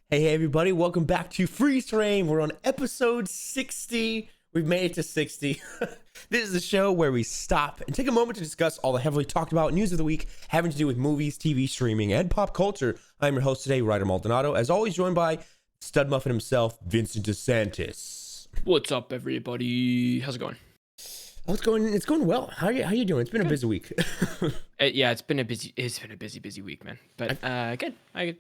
Hey, everybody, welcome back to Freeze Frame. We're on episode 60. We've made it to 60. This is the show where we stop and take a moment to discuss all the heavily talked about news of the week having to do with movies, TV, streaming, and pop culture. I'm your host today, Ryder Maldonado, as always joined by Stud Muffin himself, Vincent DeSantis. What's up, everybody? How's it going? Oh, it's going well. How you doing? It's been a busy week. Yeah, it's been a busy week, man. But good. I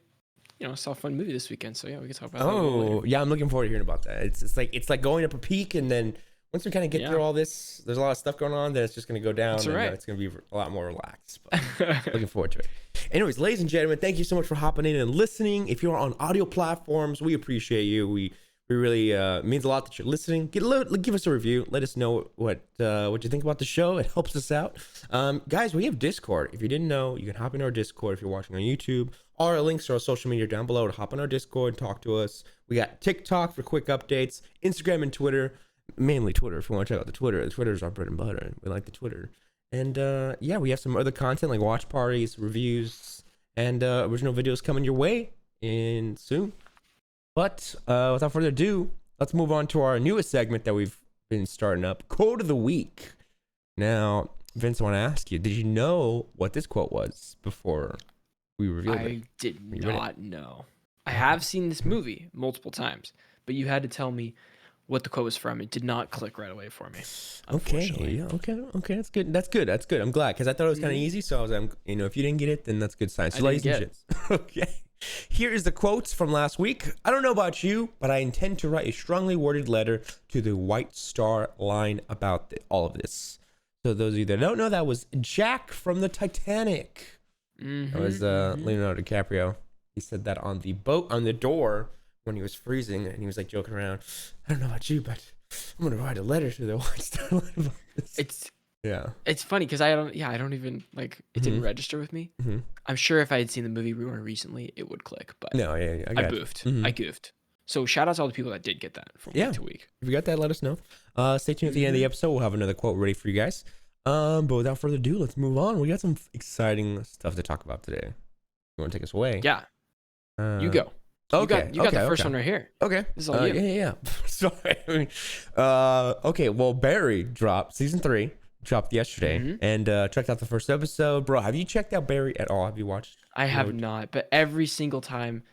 saw a fun movie this weekend, so yeah, we can talk about that. Oh, yeah, I'm looking forward to hearing about that. It's like going up a peak, and then once we kind of get through all this, there's a lot of stuff going on. Then it's just going to go down, and it's going to be a lot more relaxed. But looking forward to it. Anyways, ladies and gentlemen, thank you so much for hopping in and listening. If you're on audio platforms, we appreciate you. We really means a lot that you're listening. Give us a review. Let us know what you think about the show. It helps us out. Guys, we have Discord. If you didn't know, you can hop into our Discord if you're watching on YouTube. All our links to our social media down below to hop on our Discord and talk to us. We got TikTok for quick updates, Instagram and Twitter, mainly Twitter. If you want to check out the Twitter's our bread and butter. We like the Twitter. And we have some other content like watch parties, reviews, and original videos coming your way in soon. But without further ado, let's move on to our newest segment that we've been starting up, Quote of the Week. Now, Vince, I want to ask you, did you know what this quote was before we revealed it? I did not know. I have seen this movie multiple times, but you had to tell me what the quote was from. It did not click right away for me. Okay, that's good. I'm glad, because I thought it was kind of easy, so I was, if you didn't get it, then that's good sign. So, ladies and gents, okay. Here is the quotes from last week. I don't know about you, but I intend to write a strongly worded letter to the White Star Line about all of this. So those of you that don't know, that was Jack from the Titanic. That was Leonardo DiCaprio. He said that on the boat, on the door, when he was freezing, and he was like joking around. I don't know about you, but I'm gonna write a letter to the White Star Line about this. It's funny because I don't even like it didn't register with me. I'm sure if I had seen the movie more recently, it would click. But I goofed. So shout out to all the people that did get that from week to week. If you got that, let us know. Stay tuned at the end of the episode. We'll have another quote ready for you guys. But without further ado, let's move on. We got some exciting stuff to talk about today. You want to take us away? Yeah. You go. Okay. You got the first one right here. Okay. This is all you. Yeah. Sorry. Okay. Well, Barry dropped season 3. Dropped yesterday, and checked out the first episode. Bro, have you checked out Barry at all? Have you watched? I have not, but every single time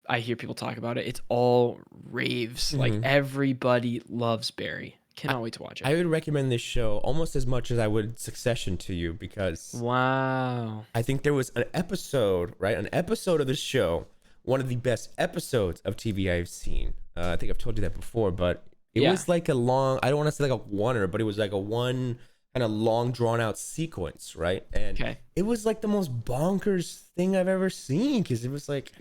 I hear people talk about it, it's all raves. Like everybody loves Barry. Cannot wait to watch it. I would recommend this show almost as much as I would Succession to you, because I think there was an episode of this show, one of the best episodes of TV I've seen. I think I've told you that before, but it was like a long, I don't want to say like a oneer, but it was like a one kind of long drawn out sequence, right? And it was like the most bonkers thing I've ever seen, because it was like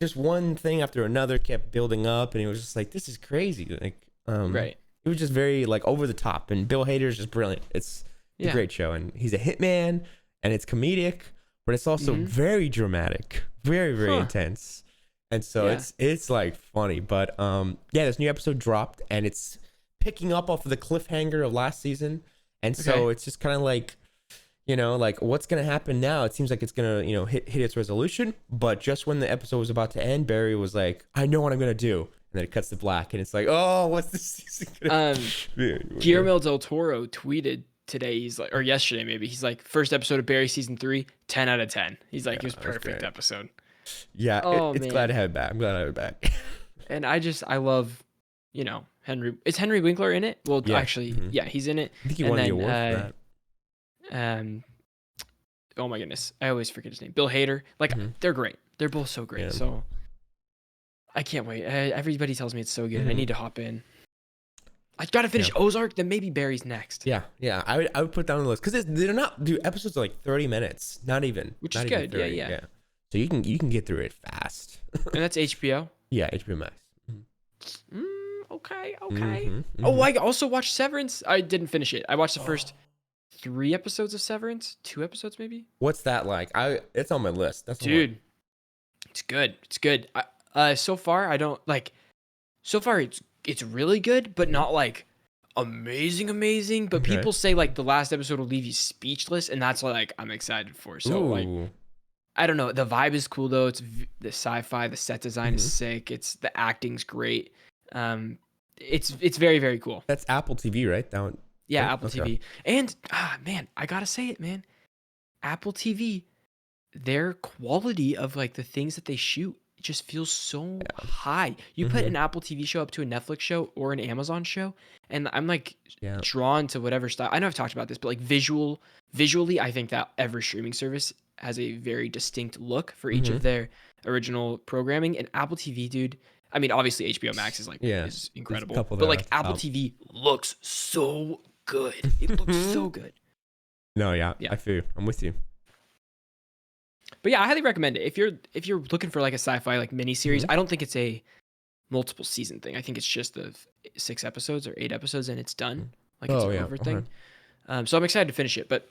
just one thing after another kept building up, and it was just like, this is crazy. Like it was just very like over the top, and Bill Hader's just brilliant. It's a great show, and he's a hitman, and it's comedic, but it's also very dramatic, very very intense. And so it's like funny, but this new episode dropped, and it's picking up off of the cliffhanger of last season. And so it's just kind of like, like what's going to happen now? It seems like it's going to, hit its resolution. But just when the episode was about to end, Barry was like, I know what I'm going to do. And then it cuts to black, and it's like, oh, what's this season going to be? Guillermo del Toro tweeted today, he's like, or yesterday maybe, he's like, first episode of Barry season 3, 10 out of 10. He's like, it was perfect episode. Yeah, it's glad to have it back. I'm glad to have it back. And I love, Henry. Is Henry Winkler in it? Well, actually, he's in it. I think he won the award for that. Oh my goodness, I always forget his name. Bill Hader. Like, they're great. They're both so great. Yeah. So I can't wait. Everybody tells me it's so good. I need to hop in. I gotta finish Ozark, then maybe Barry's next. Yeah. I would put that on the list, because they're not. Episodes are like 30 minutes, not even. Which is good. 30, yeah. So you can get through it fast. And that's HBO? Yeah, HBO Max. Okay. Oh, I also watched Severance. I didn't finish it. I watched the first 3 episodes of Severance. 2 episodes maybe. What's that like? It's on my list. It's good. It's good. So far it's really good, but not like amazing. But people say like the last episode will leave you speechless, and that's like I'm excited for. So like I don't know. The vibe is cool though. It's the sci-fi. The set design is sick. It's the acting's great. It's very, very cool. That's Apple TV, right? That one. Yeah, right? Apple TV. And man, I gotta say it, man. Apple TV, their quality of like the things that they shoot just feels so high. You put an Apple TV show up to a Netflix show or an Amazon show, and I'm like drawn to whatever style. I know I've talked about this, but like visually, I think that every streaming service has a very distinct look for each of their original programming. And Apple TV, dude, I mean, obviously HBO Max is like is incredible, but like Apple TV looks so good. It looks so good. No, yeah, I feel you. I'm with you. But yeah, I highly recommend it. If you're looking for like a sci-fi like mini series, I don't think it's a multiple season thing. I think it's just the 6 episodes or 8 episodes and it's done. Like it's an over thing. So I'm excited to finish it. But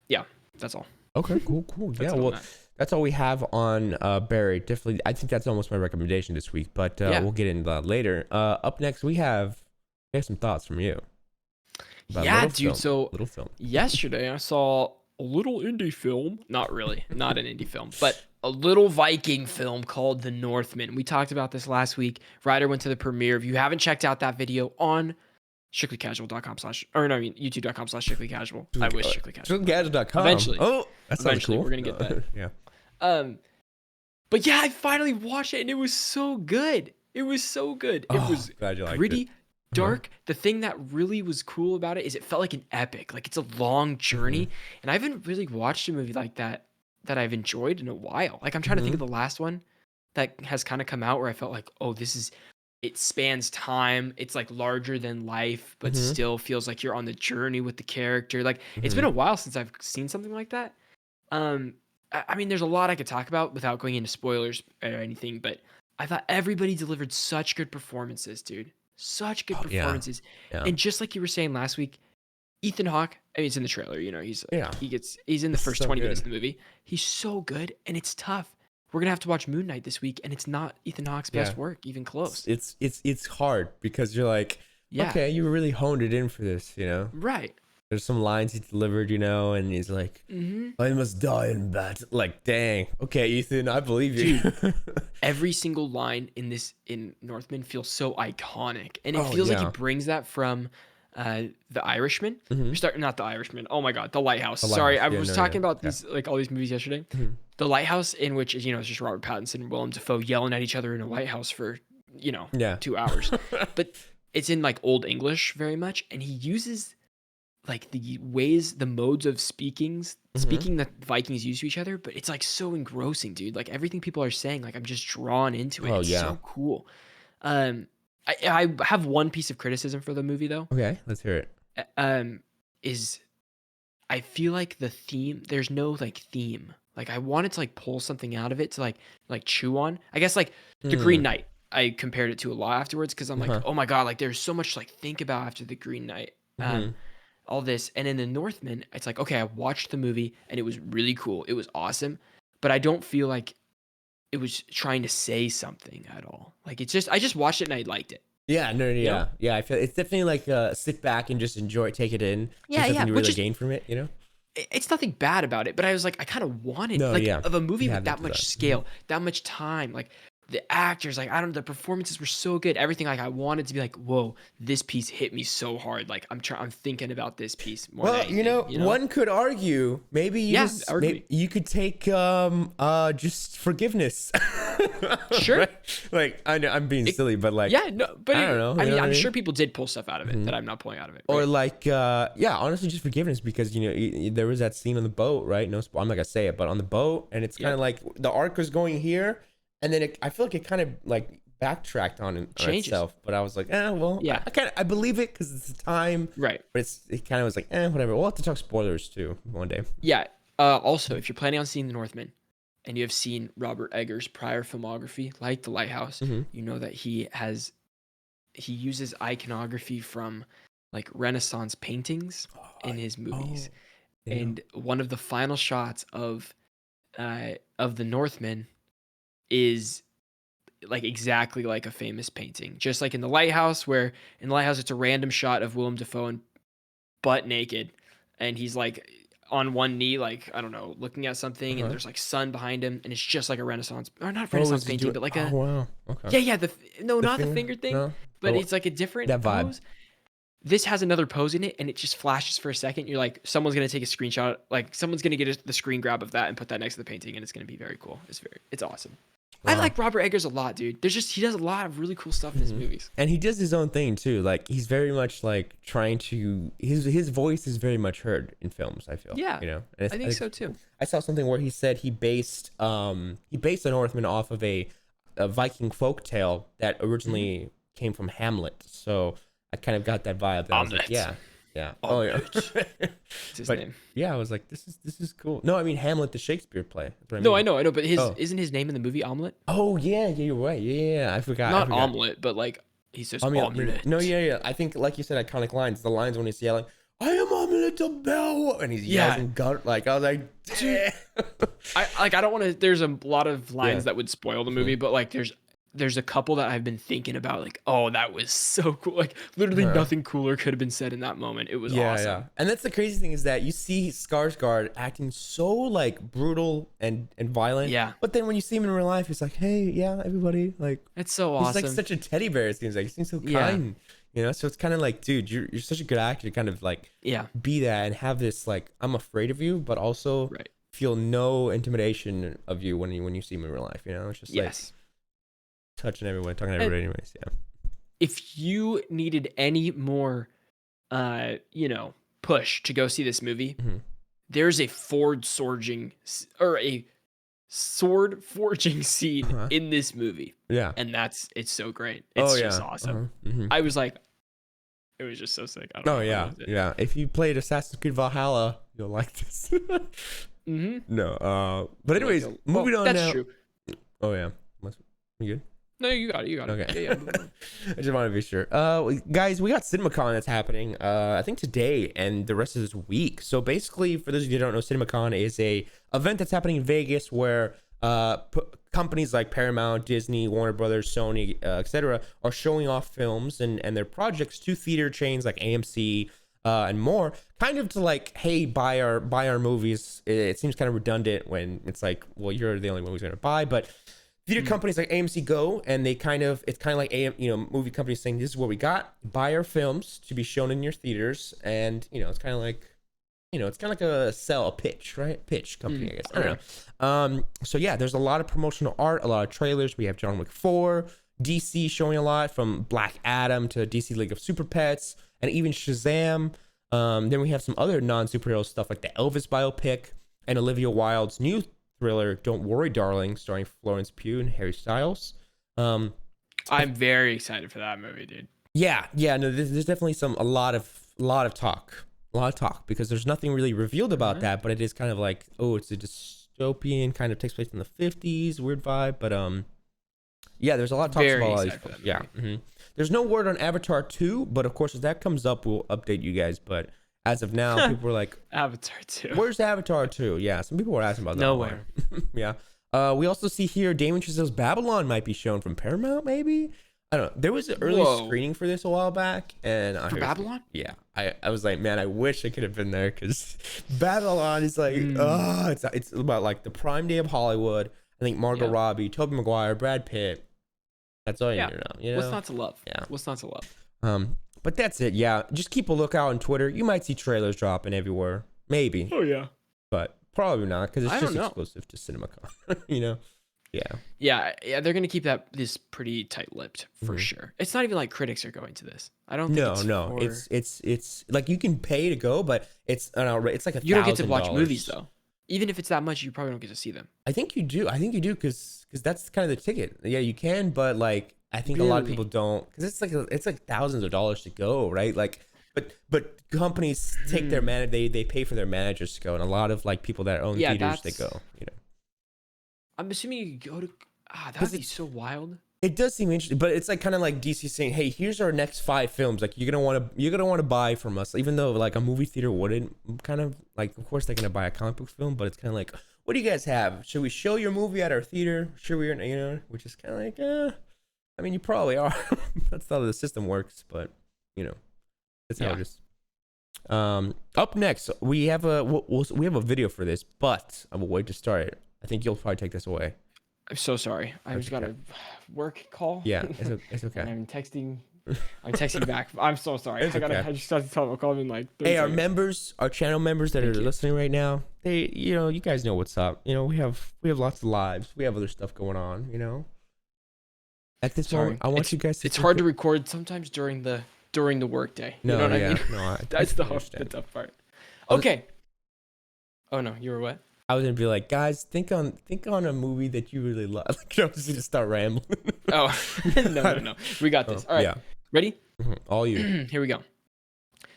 yeah, that's all. Okay, cool. Yeah, well, that's all we have on Barry. Definitely, I think that's almost my recommendation this week. But we'll get into that later. Up next, we have some thoughts from you. Yeah, dude. So little film. Yesterday, I saw a little indie film. Not really, not an indie film, but a little Viking film called The Northman. We talked about this last week. Ryder went to the premiere. If you haven't checked out that video on youtube.com/strictlycasual. I wish strictlycasual. Strictlycasual.com. Eventually. Oh, that sounds cool. We're going to get that. Yeah. But yeah, I finally watched it and it was so good. It was so good. It was gritty, dark. The thing that really was cool about it is it felt like an epic. Like it's a long journey. And I haven't really watched a movie like that I've enjoyed in a while. Like I'm trying to think of the last one that has kind of come out where I felt like, oh, it spans time. It's like larger than life, but still feels like you're on the journey with the character. Like it's been a while since I've seen something like that. I mean, there's a lot I could talk about without going into spoilers or anything, but I thought everybody delivered such good performances, dude. Such good performances. Yeah. And just like you were saying last week, Ethan Hawke, I mean, it's in the trailer, you know, he's in the first 20 minutes of the movie. He's so good and it's tough. We're going to have to watch Moon Knight this week and it's not Ethan Hawke's best work, even close. It's hard because you're like, okay, you really honed it in for this, you know? Right. There's some lines he delivered, you know, and he's like, I must die in battle. Like, dang. Okay, Ethan, I believe you. Dude, every single line in Northman feels so iconic. And it feels like he brings that from The Irishman. Not The Irishman. Oh my God, The Lighthouse. Sorry, I was talking about these like all these movies yesterday. The Lighthouse, in which, you know, it's just Robert Pattinson and Willem Dafoe yelling at each other in a lighthouse for, 2 hours. But it's in like Old English very much. And he uses like the modes of speaking that Vikings use to each other, but it's like so engrossing, dude. Like everything people are saying, like I'm just drawn into it. It's so cool. I have one piece of criticism for the movie though. Okay, let's hear it. Is I feel like the theme, there's no like theme. Like I wanted to like pull something out of it to like chew on. I guess like The Green Knight, I compared it to a lot afterwards because I'm like, oh my God, like there's so much to like think about after The Green Knight. All this. And in The Northman, it's like, okay, I watched the movie and it was really cool. It was awesome. But I don't feel like it was trying to say something at all. Like it's just, I just watched it and I liked it. Yeah, yeah. I feel it's definitely like sit back and just enjoy it, take it in. Yeah, yeah. You really gain from it, you know? It's nothing bad about it, but I was like, I kind of wanted of a movie with that much scale, that much time, like the actors, like I don't know, the performances were so good. Everything, like I wanted to be like, whoa, this piece hit me so hard. Like I'm thinking about this piece more. Well, you know, one could argue maybe you could take just forgiveness. Sure. Right? Like I know I'm being silly, but like but I don't know. I mean, I'm sure people did pull stuff out of it that I'm not pulling out of it. Right? Or like honestly, just forgiveness because there was that scene on the boat, right? No, I'm not gonna say it, but on the boat, and it's kind of like the arc was going here. And then I feel like it kind of like backtracked on itself, but I was like, I believe it because it's the time, right? But it kind of was like, whatever. We'll have to talk spoilers too one day. Yeah. Also, if you're planning on seeing The Northman, and you have seen Robert Eggers' prior filmography, like The Lighthouse, you know that he uses iconography from like Renaissance paintings in his movies, and one of the final shots of The Northman is like exactly like a famous painting, just like in The Lighthouse, where in The Lighthouse it's a random shot of Willem Dafoe and butt naked, and he's like on one knee, like, I don't know, looking at something, and there's like sun behind him, and it's just like a Renaissance, or not Renaissance painting, but like a, wow, okay, yeah, not the finger thing, no, but it's like a different that vibe. pose. This has another pose in it, and it just flashes for a second. You're like, someone's gonna take a screenshot, like someone's gonna get the screen grab of that and put that next to the painting, and it's gonna be very cool. It's awesome. Wow. I like Robert Eggers a lot, dude. He does a lot of really cool stuff in his movies, and he does his own thing too. Like he's very much like trying to his voice is very much heard in films. I feel, yeah, you know, and I think so too. I saw something where he said he based the Northman off of a Viking folk tale that originally came from Hamlet. So I kind of got that vibe. That I was like, yeah. Oh yeah. It's his name. Yeah, I was like, this is cool. No, I mean Hamlet, the Shakespeare play. No, I know, but isn't his name in the movie Omelette? Oh yeah, you're right. Yeah, I forgot. Not Omelette, but like he says Omelette. No, yeah. I think like you said, iconic lines. The lines when he's yelling, "I am Omelette the Bell," and he's yelling gut. Like I was like, dude. I don't want to. There's a lot of lines that would spoil the movie, but like there's a couple that I've been thinking about, like, oh, that was so cool. Like, literally nothing cooler could have been said in that moment. It was awesome. Yeah. And that's the crazy thing is that you see Skarsgård acting so, like, brutal and violent. Yeah. But then when you see him in real life, he's like, hey, yeah, everybody. Like, it's so awesome. He's like such a teddy bear, it seems like. He seems so kind. You know? So it's kind of like, dude, you're such a good actor to kind of, like, be that and have this, like, I'm afraid of you, but also feel no intimidation of you when you see him in real life. You know? It's just like... touching everyone, talking to everybody anyways. Yeah. If you needed any more push to go see this movie, there's a sword forging scene in this movie. Yeah. And it's so great. It's just awesome. I was like, it was just so sick. I don't know. Yeah. If you played Assassin's Creed Valhalla, you'll like this. No. But anyways, moving on now. That's true. Oh yeah. You good? No, you got it. Okay. Yeah. I just want to be sure. Guys, we got Cinemacon that's happening, I think today and the rest of this week. So basically, for those of you who don't know, Cinemacon is a event that's happening in Vegas where companies like Paramount, Disney, Warner Brothers, Sony, etc. are showing off films and their projects to theater chains like AMC and more, kind of to like, hey, buy our movies. It seems kind of redundant when it's like, well, you're the only one who's going to buy, but theater companies like AMC go and it's kind of like movie companies saying, this is what we got, buy our films to be shown in your theaters. And it's kind of like a pitch, right? Pitch company, I guess. I don't know. So yeah, there's a lot of promotional art, a lot of trailers. We have John Wick 4, DC showing a lot, from Black Adam to DC League of Super Pets, and even Shazam. Then we have some other non-superhero stuff like the Elvis biopic and Olivia Wilde's new thriller Don't Worry Darling, starring Florence Pugh and Harry Styles. I'm very excited for that movie, dude. Yeah, no, there's definitely a lot of talk because there's nothing really revealed about that, but it is kind of like, oh, it's a dystopian, kind of takes place in the 50s, weird vibe, but yeah, there's a lot of talk about all these. Yeah. There's no word on Avatar 2, but of course, as that comes up, we'll update you guys, but as of now, people were like, Avatar 2. Where's Avatar 2? Yeah, some people were asking about that. Nowhere. Yeah. We also see here Damien Chazelle's Babylon might be shown from Paramount, maybe? I don't know. There was an early screening for this a while back. And for Babylon? Yeah. I was like, man, I wish I could have been there because Babylon is like, it's about like the prime day of Hollywood. I think Margot Robbie, Tobey Maguire, Brad Pitt. That's all you need to know. You know? What's not to love? Yeah. What's not to love? But that's it. Yeah, just keep a lookout on Twitter. You might see trailers dropping everywhere. Maybe. Oh yeah. But probably not because it's just exclusive to CinemaCon. Yeah. They're gonna keep this pretty tight-lipped for sure. It's not even like critics are going to this. I don't think No. It's like you can pay to go, but it's like $1,000. You don't get to watch movies though. Even if it's that much, you probably don't get to see them. I think you do because that's kind of the ticket. Yeah, you can, but like. I think a lot of people don't, because it's like thousands of dollars to go, right? Like, but companies take their they pay for their managers to go, and a lot of like people that own theaters they go. I'm assuming you go to. That would be so wild. It does seem interesting, but it's like kind of like DC saying, "Hey, here's our next 5 films. Like you're gonna want to buy from us." Even though like a movie theater wouldn't, kind of like, of course they're gonna buy a comic book film, but it's kind of like, what do you guys have? Should we show your movie at our theater? Should we? Which is kind of like, I mean, you probably are. That's how the system works, but that's how it is. Up next, we have we have a video for this, but I will wait to start it. I think you'll probably take this away. I'm so sorry. I just got a work call. Yeah, it's okay. And I'm texting back. I'm so sorry. I just got to tell them. I'll call them in like 30 Hey, our seconds. members, our channel members that are listening right now, you guys know what's up. We have lots of lives. We have other stuff going on. At this moment, I want you guys to. It's hard to record sometimes during the work day. No, you know what I mean? No, That's the tough part. Okay. Oh no, you were what? I was gonna be like, guys, think on a movie that you really love. I was just start rambling. Oh no, we got this. All right, ready? All you. Here we go.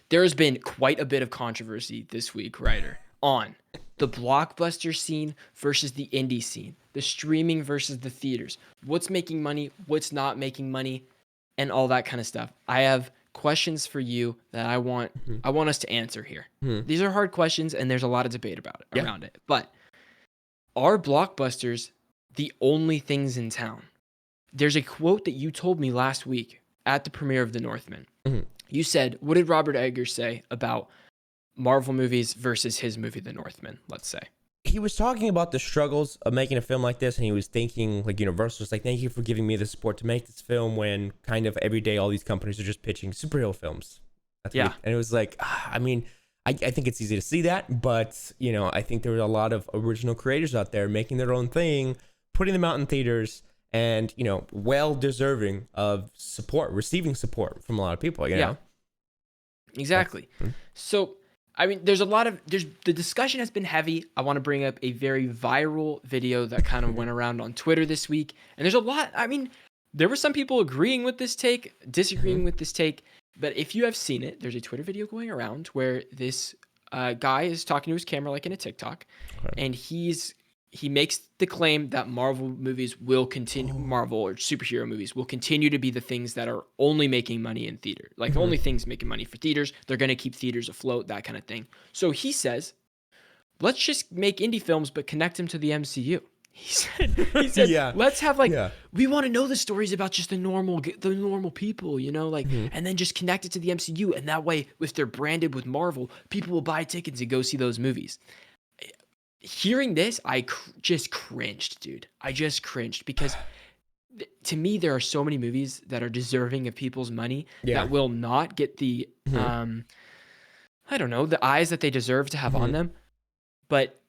There has been quite a bit of controversy this week, Ryder, on the blockbuster scene versus the indie scene, the streaming versus the theaters, what's making money, what's not making money, and all that kind of stuff. I have questions for you that I want us to answer here. These are hard questions, and there's a lot of debate around it. But are blockbusters the only things in town? There's a quote that you told me last week at the premiere of The Northman. You said, what did Robert Eggers say about Marvel movies versus his movie The Northman, let's say? He was talking about the struggles of making a film like this, and he was thinking, like, Universal was like, thank you for giving me the support to make this film when kind of every day all these companies are just pitching superhero films. And it was like, I mean, I think it's easy to see that, but, I think there were a lot of original creators out there making their own thing, putting them out in theaters, and, well deserving of support, receiving support from a lot of people, you know? Exactly. So, I mean, the discussion has been heavy. I want to bring up a very viral video that kind of went around on Twitter this week. And there's a lot, I mean, there were some people agreeing with this take, disagreeing with this take. But if you have seen it, there's a Twitter video going around where this guy is talking to his camera like in a TikTok. And he makes the claim that Marvel movies will continue, Marvel or superhero movies will continue to be the things that are only making money in theater. Like only things making money for theaters. They're going to keep theaters afloat, that kind of thing. So he says, let's just make indie films, but connect them to the MCU. He said, let's have we want to know the stories about just the normal people, and then just connect it to the MCU. And that way, if they're branded with Marvel, people will buy tickets and go see those movies. Hearing this, I just cringed, dude. I just cringed because to me, there are so many movies that are deserving of people's money that will not get the, I don't know, the eyes that they deserve to have on them. But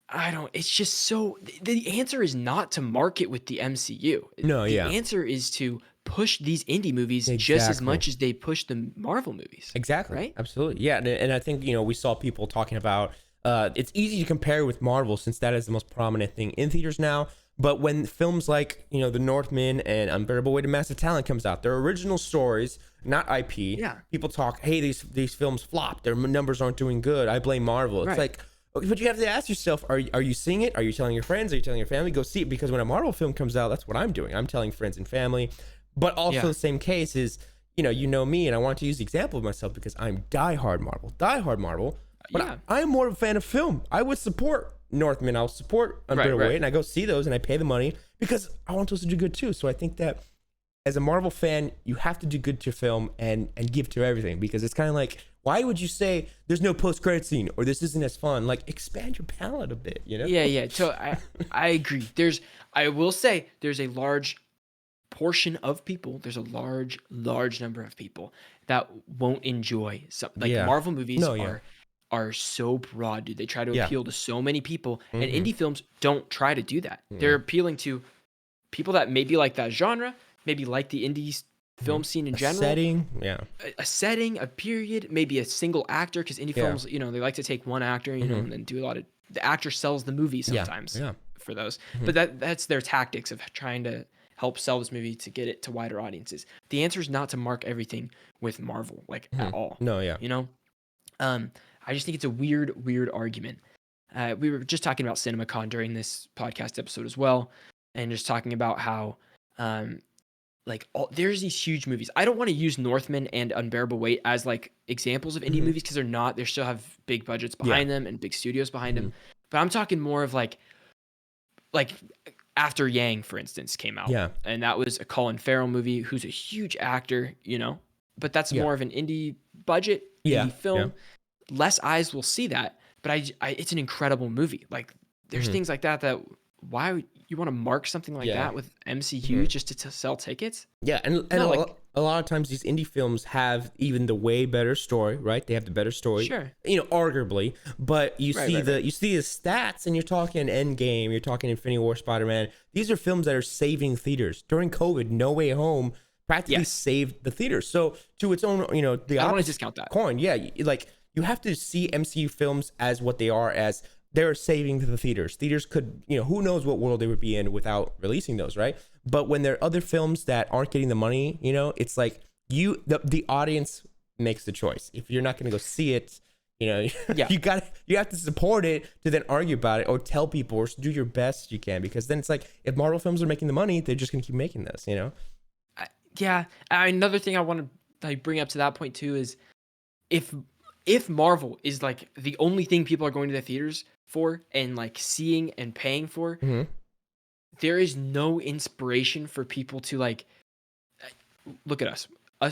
I don't, it's just so, the answer is not to market with the MCU. The answer is to push these indie movies just as much as they push the Marvel movies. Exactly. Right? Absolutely. Yeah. And I think, we saw people talking about, it's easy to compare with Marvel since that is the most prominent thing in theaters now. But when films like, The Northman and Unbearable Weight of Massive Talent comes out, they're original stories, not IP. People talk, hey, these films flopped. Their numbers aren't doing good. I blame Marvel. It's like, but you have to ask yourself, are you seeing it? Are you telling your friends? Are you telling your family? Go see it. Because when a Marvel film comes out, that's what I'm doing. I'm telling friends and family. But also the same case is, you know me, and I want to use the example of myself because I'm diehard Marvel. But I'm more of a fan of film. I would support Northman. I'll support Unbearable Weight, and I go see those, and I pay the money because I want those to do good too. So I think that as a Marvel fan, you have to do good to your film and give to everything because it's kind of like, why would you say there's no post-credit scene or this isn't as fun? Like, expand your palette a bit, Yeah. So I agree. I will say there's a large portion of people. There's a large number of people that won't enjoy Marvel movies are so broad, dude. They try to appeal to so many people, and indie films don't try to do that. They're appealing to people that maybe like that genre, maybe like the indie film scene in general. A setting, a period, maybe a single actor, because indie films, they like to take one actor, and then do a lot of, the actor sells the movie sometimes for those. But that's their tactics of trying to help sell this movie to get it to wider audiences. The answer is not to mark everything with Marvel, at all. I just think it's a weird argument. We were just talking about Cinemacon during this podcast episode as well, and just talking about how, there's these huge movies. I don't want to use Northman and Unbearable Weight as examples of indie movies because they're not. They still have big budgets behind them and big studios behind them. But I'm talking more of like After Yang, for instance, came out, and that was a Colin Farrell movie, who's a huge actor, but that's more of an indie budget indie film, less eyes will see that. But it's an incredible movie. Like there's things like that why you want to mark something like that with MCU just to sell tickets? Yeah, and a lot of times these indie films have even the way better story, right? They have the better story, sure. Arguably. But you see the stats, and you're talking Endgame, you're talking Infinity War, Spider-Man. These are films that are saving theaters during COVID. No Way Home practically saved the theaters. So to its own, the I don't want to discount that coin. Yeah, like you have to see MCU films as what they are, as they're saving the theaters. Theaters could, who knows what world they would be in without releasing those, right? But when there are other films that aren't getting the money, it's like the audience makes the choice. If you're not going to go see it, you have to support it to then argue about it or tell people or do your best you can, because then it's like if Marvel films are making the money, they're just going to keep making this, Yeah. Another thing I want to bring up to that point too is if Marvel is like the only thing people are going to the theaters for and like seeing and paying for, there is no inspiration for people to like look at us.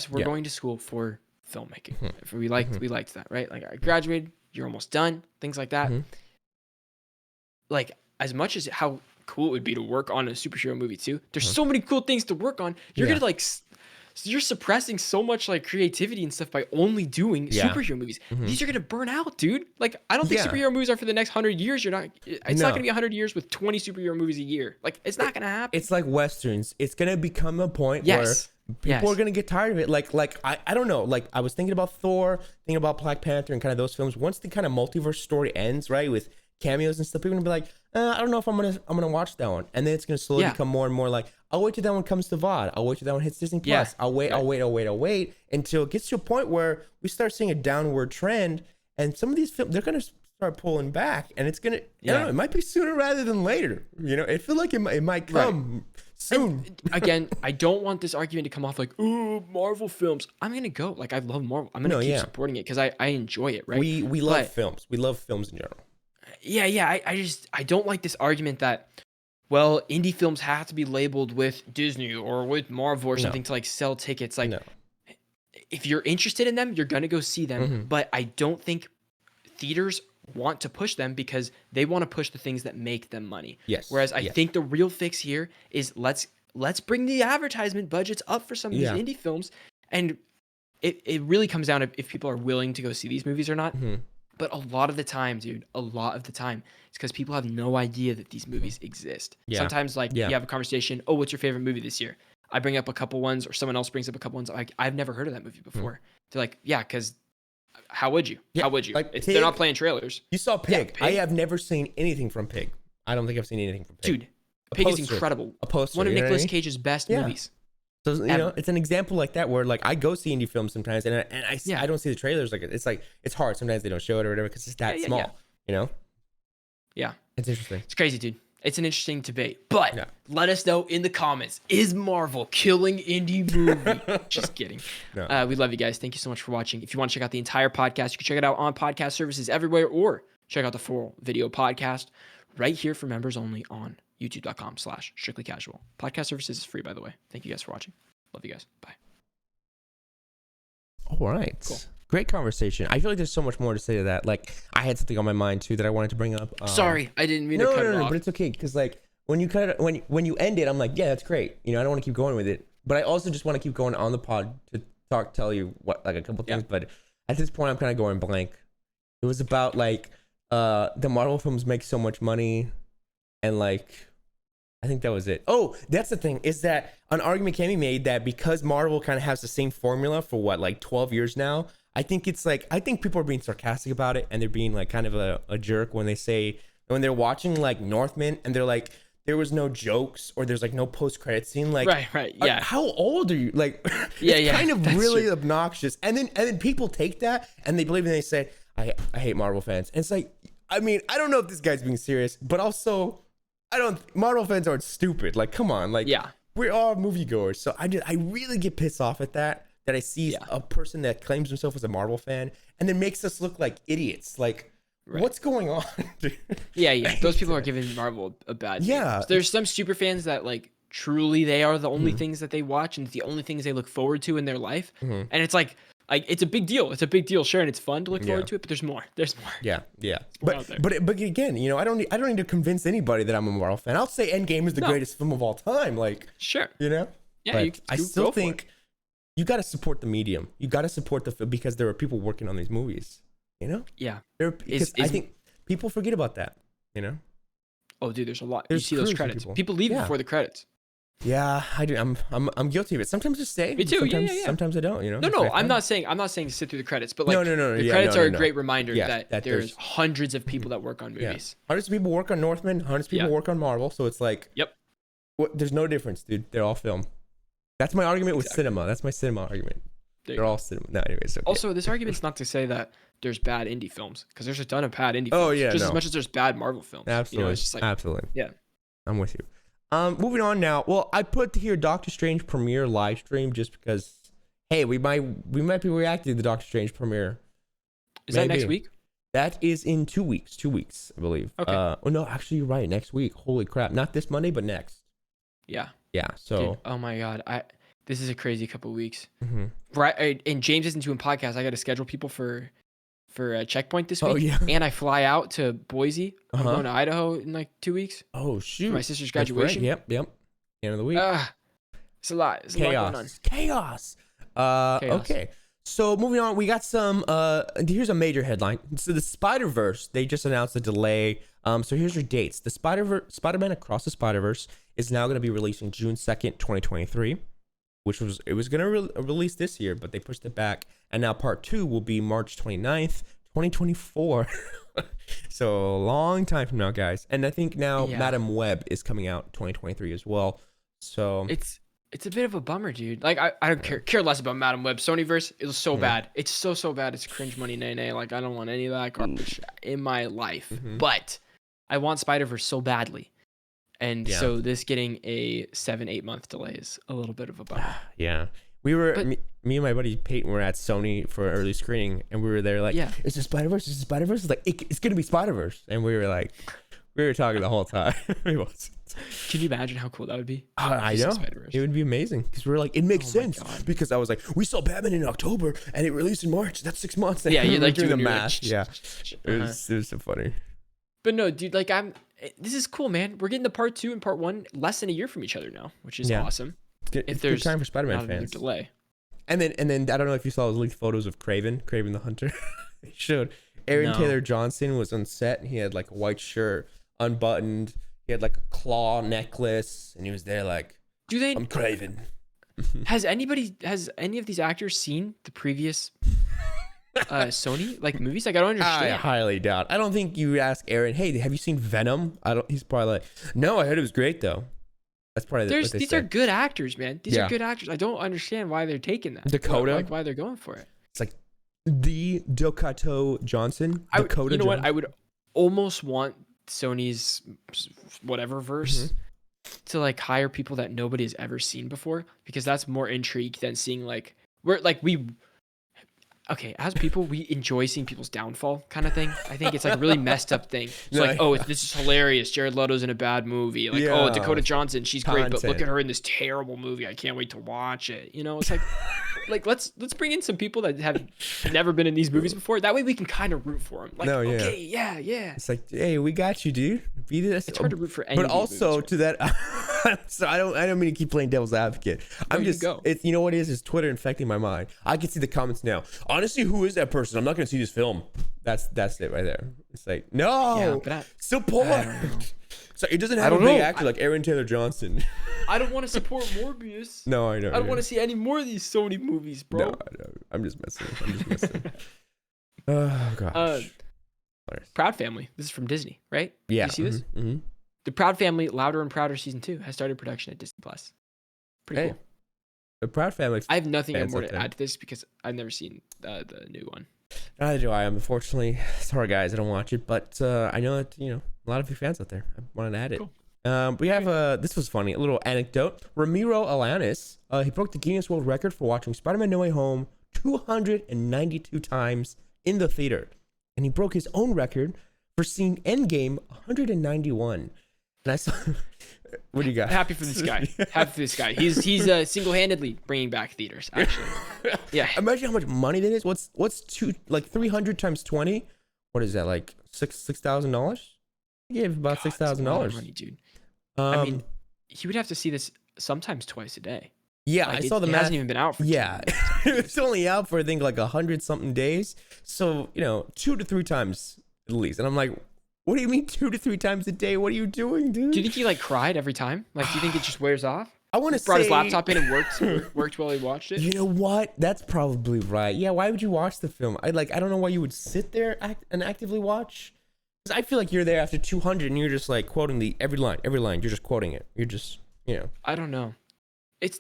We're going to school for filmmaking. If we liked that, right? Like I graduated, you're almost done, things like that. Like as much as how cool it would be to work on a superhero movie too, there's so many cool things to work on. You're gonna like you're suppressing so much like creativity and stuff by only doing superhero movies. These are gonna burn out, dude. Like I don't think superhero movies are for the next 100 years. It's not gonna be 100 years with 20 superhero movies a year. Like it's not gonna happen. It's like Westerns. It's gonna become a point where people are gonna get tired of it. Like I don't know. Like I was thinking about Thor, thinking about Black Panther, and kind of those films. Once the kind of multiverse story ends, right, with cameos and stuff, people are gonna be like, I don't know if I'm gonna watch that one, and then it's gonna slowly become more and more like, I'll wait till that one comes to VOD. I'll wait till that one hits Disney Plus. I'll wait until it gets to a point where we start seeing a downward trend, and some of these films they're gonna start pulling back, and it's gonna I don't know, it might be sooner rather than later. I feel like it might come soon. And again, I don't want this argument to come off like, ooh, Marvel films. I'm gonna go. Like I love Marvel. I'm gonna keep supporting it because I enjoy it. Right? We love films. We love films in general. Yeah. I don't like this argument that, well, indie films have to be labeled with Disney or with Marvel or something to like sell tickets. Like, if you're interested in them, you're gonna go see them. But I don't think theaters want to push them because they want to push the things that make them money. Yes. Whereas I think the real fix here is let's bring the advertisement budgets up for some of these indie films, and it really comes down to if people are willing to go see these movies or not. But a lot of the time, dude, it's because people have no idea that these movies exist. Sometimes, like, you have a conversation, oh, what's your favorite movie this year? I bring up a couple ones, or someone else brings up a couple ones. Like, I've never heard of that movie before. They're like, yeah, because how would you? How would you? Like they're not playing trailers. You saw Pig. I have never seen anything from Pig. I don't think I've seen anything from Pig. Dude, Pig is incredible. A poster. One of Nicolas Cage's best movies. So it's an example like that where like I go see indie films sometimes, and I don't see the trailers. Like it's hard sometimes they don't show it or whatever because it's that small. Yeah, it's interesting. It's crazy, dude. It's an interesting debate. But let us know in the comments: is Marvel killing indie movie? Just kidding. No. We love you guys. Thank you so much for watching. If you want to check out the entire podcast, you can check it out on podcast services everywhere, or check out the full video podcast right here for members only on youtube.com/strictlycasual. Podcast services is free, by the way. Thank you guys for watching. Love you guys. Bye. All right. Cool. Great conversation. I feel like there's so much more to say to that. Like I had something on my mind too that I wanted to bring up. Sorry, I didn't mean to cut it off. But it's okay because like when you cut it, when you end it, I'm like, yeah, that's great. I don't want to keep going with it, but I also just want to keep going on the pod to tell you what like a couple things. But at this point, I'm kind of going blank. It was about like the Marvel films make so much money. And like, I think that was it. Oh, that's the thing, is that an argument can be made that because Marvel kind of has the same formula for what, like 12 years now, I think people are being sarcastic about it, and they're being like kind of a jerk when when they're watching like Northman and they're like, there was no jokes or there's like no post-credit scene. Like, right. Yeah. How old are you? Like, it's kind of really obnoxious. And then people take that and they believe, and they say, I hate Marvel fans. And it's like, I mean, I don't know if this guy's being serious, but also, Marvel fans aren't stupid. Like, come on. Like, we're all moviegoers. So I really get pissed off at that I see a person that claims himself as a Marvel fan and then makes us look like idiots. Like, what's going on? Yeah. Those people are giving Marvel a bad name. There's some super fans that like truly they are the only things that they watch and it's the only things they look forward to in their life. And it's like, Like, it's a big deal. It's a big deal. Sure, and it's fun to look forward to it, but there's more. There's more. Yeah. But again, you know, I don't need to convince anybody that I'm a Marvel fan. I'll say Endgame is the greatest film of all time. Like, sure, you know. Yeah, I still think you got to support the medium. You got to support the film because there are people working on these movies. You know. Yeah. I think people forget about that. You know. Oh, dude, there's a lot. You see those credits. People leave before the credits. Yeah, I do. I'm guilty of it. Sometimes I stay. Me too. Sometimes, Sometimes I don't. You know. No. I'm not saying to sit through the credits, but like no. The credits are a great reminder that there's hundreds of people that work on movies. Hundreds of people work on Northman. Hundreds of people work on Marvel. So it's like, there's no difference, dude. They're all film. That's my argument with cinema. That's my cinema argument. They're all cinema. No, anyways. Okay. Also, this argument's not to say that there's bad indie films, because there's a ton of bad indie films. Just as much as there's bad Marvel films. Absolutely. You know, it's just like, absolutely. Yeah. I'm with you. Moving on now. Well, I put here Doctor Strange premiere live stream just because, hey, we might be reacting to the Doctor Strange premiere. Is that next week? That is in 2 weeks. 2 weeks, I believe. Okay. Oh no, actually, you're right. Next week. Holy crap! Not this Monday, but next. Yeah. Yeah. So. Dude, oh my God, this is a crazy couple of weeks. Mm-hmm. Right, and James isn't doing podcasts. I got to schedule people for a checkpoint this week. Oh yeah. And I fly out to Boise. I'm going to Idaho in like 2 weeks. Oh shoot. For my sister's graduation. Right. Yep. End of the week. It's a lot. It's a lot going on. Chaos. Okay. So moving on, we got some. Here's a major headline. So the Spider-Verse, they just announced a delay. So here's your dates. The Spider-Man Across the Spider-Verse is now going to be releasing June 2nd, 2023, which it was going to release this year, but they pushed it back. And now part 2 will be March 29th, 2024. So a long time from now, guys. And I think now Madam Web is coming out 2023 as well. So it's a bit of a bummer, dude. Like I don't care less about Madam Web. Sonyverse, it was so bad. It's so bad. It's cringe money, nay. Like I don't want any of that garbage in my life. But I want Spider-Verse so badly. And so this getting a 7-8 month delay is a little bit of a bummer. Yeah. Me and my buddy Peyton were at Sony for early screening, and we were there like, it's a Spider-Verse. It's a Spider-Verse. It's like it's gonna be Spider-Verse, and we were like, talking the whole time. Can you imagine how cool that would be? I know. It would be amazing because we were like, it makes sense because I was like, we saw Batman in October and it released in March. That's 6 months. Yeah, you're like doing the math. It was so funny. But no, dude, like this is cool, man. We're getting the part 2 and part 1 less than a year from each other now, which is awesome. It's good time for Spider-Man fans. Delay. And then I don't know if you saw those leaked photos of Kraven the Hunter. They showed Aaron Taylor Johnson was on set and he had like a white shirt, unbuttoned. He had like a claw necklace, and he was there like, I'm Kraven. Has any of these actors seen the previous Sony like movies? Like I don't understand. I highly doubt. I don't think you ask Aaron, hey, have you seen Venom? He's probably like, no, I heard it was great though. That's probably what they these said. Are good actors, man. These are good actors. I don't understand why they're taking that. Dakota, like why they're going for it. It's like the Dakota Johnson. You know what? I would almost want Sony's whatever verse to like hire people that nobody has ever seen before, because that's more intrigue than seeing like as people, we enjoy seeing people's downfall kind of thing. I think it's like a really messed up thing. It's like, this is hilarious. Jared Leto's in a bad movie. Like, Dakota Johnson, she's great, but look at her in this terrible movie. I can't wait to watch it. You know, it's like, let's bring in some people that have never been in these movies before. That way we can kind of root for them. Like, yeah. It's like, hey, we got you, dude. Be this. It's hard to root for any. But also to that, so I don't mean to keep playing devil's advocate. It's, you know what it is? It's Twitter infecting my mind. I can see the comments now. Honestly, who is that person? I'm not going to see this film. That's it right there. It's like, no, support. So it doesn't have a big actor like Aaron Taylor Johnson. I don't want to support Morbius. No, I know. I don't want to see any more of these Sony movies, bro. No, I'm just messing. Oh gosh. Proud Family. This is from Disney, right? Yeah. Did you see this? Mm-hmm. The Proud Family, Louder and Prouder season 2 has started production at Disney Plus. Pretty cool. The Proud Family. I have nothing more to add to this because I've never seen the new one. Neither do I. Unfortunately, sorry guys, I don't watch it, but I know that a lot of you fans out there. I wanted to add it. Cool. We have this was funny, a little anecdote. Ramiro Alanis, he broke the Guinness World Record for watching Spider-Man No Way Home 292 times in the theater, and he broke his own record for seeing Endgame 191. And I saw. What do you got? Happy for this guy. Happy for this guy. He's single-handedly bringing back theaters. Actually, yeah. Imagine how much money that is. What's 300 times 20? What is that, like $6,000? He gave about $6,000. Dude. I mean, he would have to see this sometimes twice a day. Yeah, like I saw the math. It hasn't even been out for 2 years. It's only out for I think like 100-something days. So 2 to 3 times at least. And I'm like, what do you mean 2 to 3 times a day? What are you doing, dude? Do you think he like cried every time? Like, do you think it just wears off? I want to say brought his laptop in and worked while he watched it. You know what? That's probably right. Yeah. Why would you watch the film? I don't know why you would sit there and actively watch. Because I feel like you're there after 200 and you're just like quoting every line. You're just quoting it. You're just I don't know. It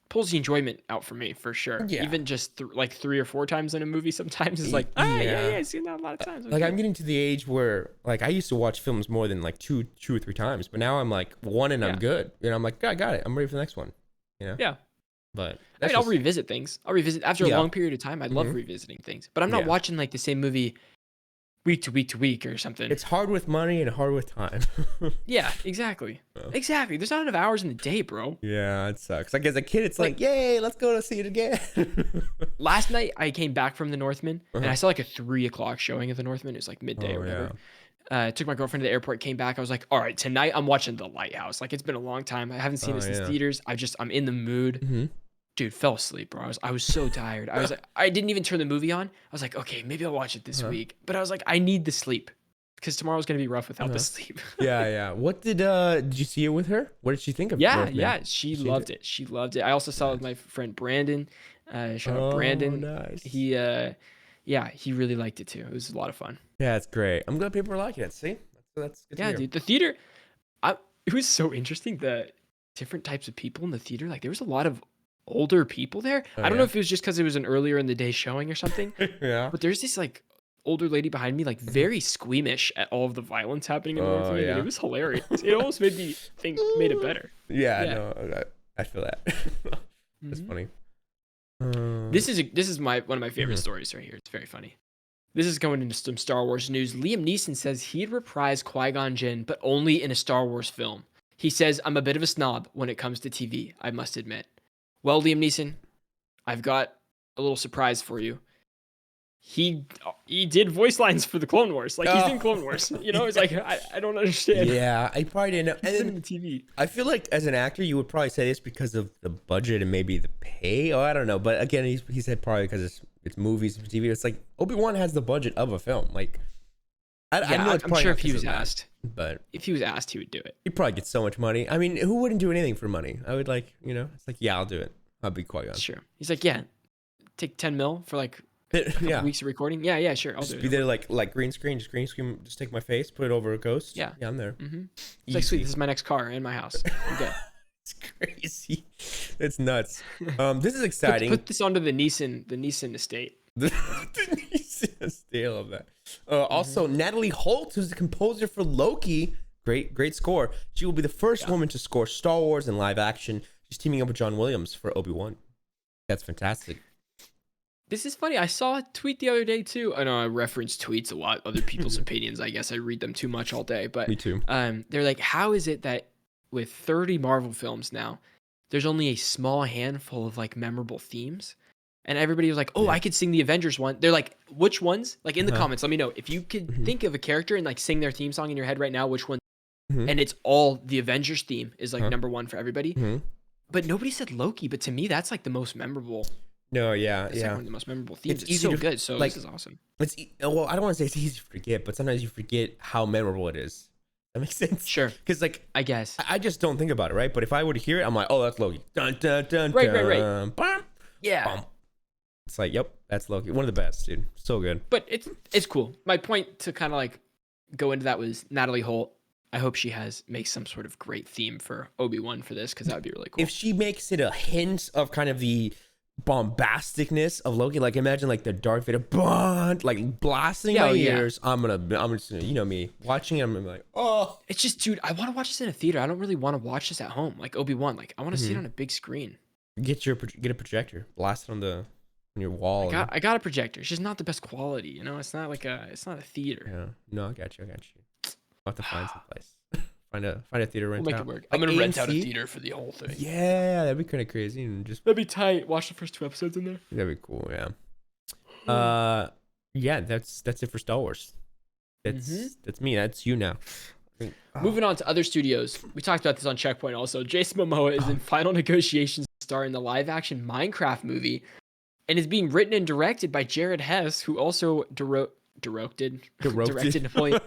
pulls the enjoyment out for me for sure. Yeah. Even just like 3 or 4 times in a movie sometimes is like, yeah, I've seen that a lot of times. Okay. Like I'm getting to the age where like I used to watch films more than like two or 3 times, but now I'm like 1 and I'm good. I'm like, I got it. I'm ready for the next one. Yeah. But I'll revisit things. I'll revisit after a long period of time. I love revisiting things, but I'm not watching like the same movie week to week to week or something. It's hard with money and hard with time. Yeah, exactly. Exactly. There's not enough hours in the day, bro. Yeah, it sucks. Like as a kid, it's like yay, let's go to see it again. Last night, I came back from the Northman and I saw like a 3:00 showing of the Northman. It was like midday or whatever. Yeah. Took my girlfriend to the airport, came back. I was like, all right, tonight I'm watching The Lighthouse. Like it's been a long time. I haven't seen this in theaters. I'm in the mood. Mm-hmm. Dude, fell asleep, bro. I was so tired. I was like, I didn't even turn the movie on. I was like, okay, maybe I'll watch it this week. But I was like, I need the sleep because tomorrow's gonna be rough without the sleep. Yeah. What did you see it with her? What did she think of it? Yeah. She loved it. She loved it. I also saw it with my friend Brandon. Shout out Brandon. Nice. He really liked it too. It was a lot of fun. Yeah, it's great. I'm glad people are liking it. See, that's good. Yeah, dude. The theater, it was so interesting. The different types of people in the theater. Like there was a lot of older people there. I don't know if it was just because it was an earlier in the day showing or something. Yeah. But there's this like older lady behind me, like very squeamish at all of the violence happening in the North. And it was hilarious. It almost made me think made it better. Yeah. No, I feel that. That's funny. This is one of my favorite stories right here. It's very funny. This is going into some Star Wars news. Liam Neeson says he'd reprise Qui-Gon Jinn, but only in a Star Wars film. He says, I'm a bit of a snob when it comes to TV, I must admit. Well, Liam Neeson, I've got a little surprise for you. He did voice lines for the Clone Wars. Like he's in Clone Wars. It's like I don't understand. Yeah, I probably didn't know. And then the TV. I feel like as an actor, you would probably say this because of the budget and maybe the pay. I don't know. But again, he said probably because it's movies and TV. It's like Obi-Wan has the budget of a film. Like I know I'm sure if he was asked, but if he was asked, he would do it. He'd probably get so much money. I mean, who wouldn't do anything for money? I would it's like, yeah, I'll do it. I'll be Qui-Gon. Sure. He's like, yeah, take 10 mil for like a couple weeks of recording. Yeah, sure. I'll just do it. Be there like green screen, just take my face, put it over a ghost. Yeah, I'm there. Mm-hmm. It's like, sweet, this is my next car in my house. I'm good. It's crazy. It's nuts. This is exciting. Put this onto the Neeson estate. The Neeson estate, I love that. Also, Natalie Holt, who's the composer for Loki, great score. She will be the first woman to score Star Wars in live action. She's teaming up with John Williams for Obi-Wan. That's fantastic. This is funny. I saw a tweet the other day too. I know I reference tweets a lot, other people's opinions. I guess I read them too much all day. But me too. They're like, how is it that with 30 Marvel films now, there's only a small handful of like memorable themes? And everybody was like, oh, I could sing the Avengers one. They're like, which ones? Like in the comments, let me know. If you could think of a character and like sing their theme song in your head right now, which one? And it's all the Avengers theme is like number one for everybody. But nobody said Loki. But to me, that's like the most memorable. No, yeah. Like one of the most memorable themes. It's so good. So this is awesome. Well, I don't want to say it's easy to forget, but sometimes you forget how memorable it is. That makes sense. Sure. Because like I guess I just don't think about it, right? But if I were to hear it, I'm like, oh, that's Loki. Dun dun dun. Right. Bum, yeah. Bum. It's like, yep, that's Loki. One of the best, dude. So good. But it's cool. My point to kind of like go into that was Natalie Holt. I hope she makes some sort of great theme for Obi-Wan for this, because that would be really cool. If she makes it a hint of kind of the bombasticness of Loki, like imagine like the Darth Vader like blasting my ears. I'm just me watching it. I'm gonna be like, oh, it's just, dude, I want to watch this in a theater. I don't really want to watch this at home like Obi-Wan. Like I want to see it on a big screen. Get a projector, blast it on your wall. I got a projector. It's just not the best quality, it's not like it's not a theater. Yeah, no, I got you. I'll have to find some place. Find a theater rent We'll make out. it work. Like I'm gonna rent out a AMC? theater for the whole thing. Yeah, that'd be kind of crazy and just That'd be tight. Watch the first 2 episodes in there. that'd be cool. Yeah. That's it for Star Wars. That's me. That's you now. Moving on to other studios. We talked about this on Checkpoint also. Jason Momoa is in final negotiations to star in the live-action Minecraft movie and is being written and directed by Jared Hess, who also directed Napoleon.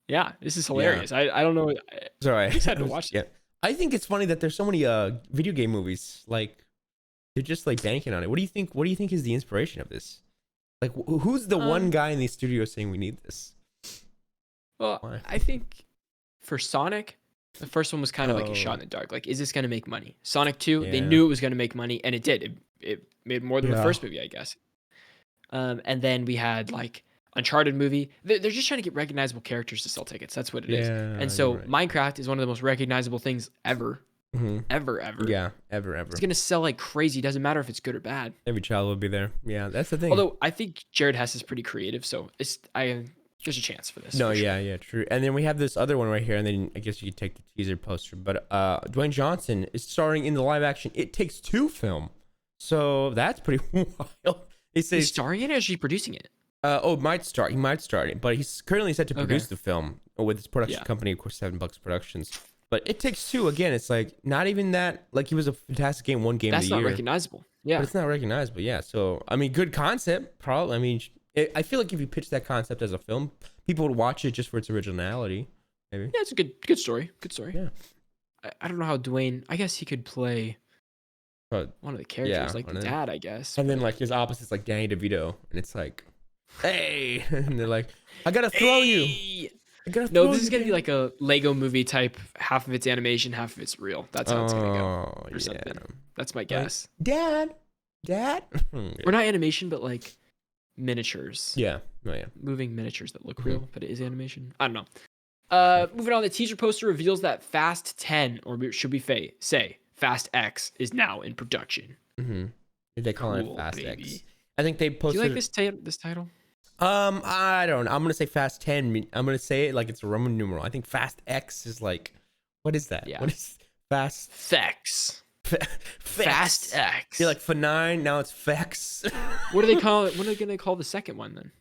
Yeah, this is hilarious. Yeah. I don't know. Sorry. I'm excited to watch it. Yeah. I think it's funny that there's so many video game movies. Like, they're just like banking on it. What do you think is the inspiration of this? Like, who's the one guy in the studio saying we need this? Well, why? I think for Sonic, the first one was kind of like a shot in the dark. Like, is this going to make money? Sonic 2, they knew it was going to make money, and it did. It made more than the first movie, I guess. And then we had like Uncharted movie. They're just trying to get recognizable characters to sell tickets. That's what it is. And so Minecraft is one of the most recognizable things ever. Ever. Yeah, ever. It's going to sell like crazy. Doesn't matter if it's good or bad. Every child will be there. Yeah, that's the thing. Although I think Jared Hess is pretty creative, so there's a chance for this. No, yeah, true. And then we have this other one right here, and then I guess you could take the teaser poster. But Dwayne Johnson is starring in the live action It Takes Two film. So that's pretty wild. He's starring in it, or is he producing it? Might start. He might start it, but he's currently set to produce the film with his production company, of course, $7 Productions. But It Takes Two, again, it's like not even that. Like, he was a fantastic game, one game of the year. That's not recognizable. Yeah, but it's not recognizable. Yeah, so I mean, good concept. Probably. I mean, I feel like if you pitch that concept as a film, people would watch it just for its originality. Maybe. Yeah, it's a good story. Good story. Yeah. I don't know how Dwayne. I guess he could play one of the characters, like the dad, I guess. And then like his opposite's like Danny DeVito, and it's like, hey, and they're like, I gotta throw you. No, this is gonna be like a Lego movie type. Half of it's animation, half of it's real. That's how it's gonna go, or something. That's my guess. Dad. We're not animation, but like miniatures. Yeah. Oh yeah. Moving miniatures that look real, but it is animation. I don't know. Moving on, the teaser poster reveals that Fast 10, or should we say Fast X, is now in production. They call it Fast X. I think they posted. Do you like this title? I don't know. I'm gonna say Fast 10. I'm gonna say it like it's a Roman numeral. I think Fast X is like, what is that? Yeah. What is Fast Fex? Fast X. You're like for 9. Now it's Fex. What do they call it? What are they gonna call the second one then?